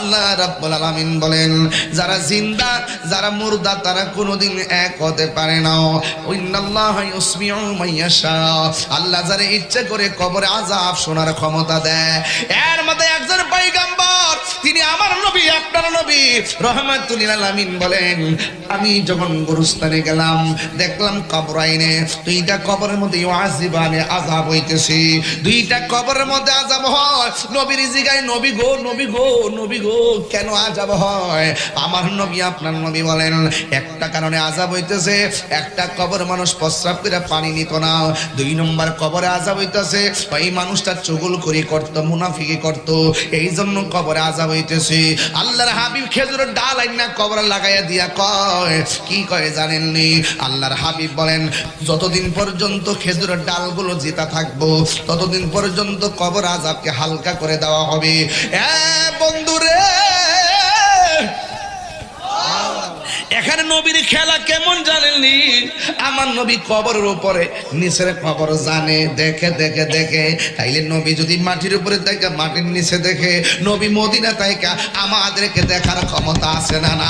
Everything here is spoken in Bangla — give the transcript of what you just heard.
আল্লাহ রাব্বুল আলামিন বলেন যারা জিন্দা যারা মুর্দা তারা কোনোদিন এক হতে পারে না। ইন্নাল্লাহা ইউসমিউ মাইয়াশা, আল্লাহ যারা ইচ্ছা করে কবরে আযাব শোনার ক্ষমতা দেয়। এর মধ্যে একজন পয়গম্বর তিনি আমার নবী আপনার নবী রাহমাতুল লিল আলামিন বলেন আমি যখন গুরুস্থানে গেলাম দেখলাম কবরাইনে দুইটা কবরের মধ্যে ওয়াজিবানে আযাব হইতেছে। দুইটা কবরের মধ্যে আযাব হয়। নবীর জিগায় নবী গো নবী গো নবী গো কেন আযাব হয়? আমার নবী আপনার নবী বলেন একটা কারণে আযাব হইতেছে, একটা কবর মানুষ প্রস্রাব করে পানি নিত না। দুই নম্বর কবরে আযাব হইতেছে ওই মানুষটা চুগলখড়ি করত, মুনাফিকি করত, এই জন্য কবরে আযাব হইতেছে। আল্লাহর হাবিব খেজুরের ডাল আইনা কবরে লাগাইয়া দিয়া কয় কি কয় জানেননি? আল্লাহর হাবিব বলেন যতদিন পর্যন্ত খেজুরের ডালগুলো জেতা থাকবো ততদিন পর্যন্ত কবর আযাবকে হালকা করে দেওয়া হবে। বন্ধুরে এখানে নবীর খেলা কেমন জানেননি? আমার নবী কবরের উপরে নিচের কবর জানে, দেখে দেখে দেখে। তাইলে নবী যদি মাটির উপরে দেখে মাটির নিচে দেখে, নবী মদিনা থেকে আমাদেরকে দেখার ক্ষমতা আছে না? না।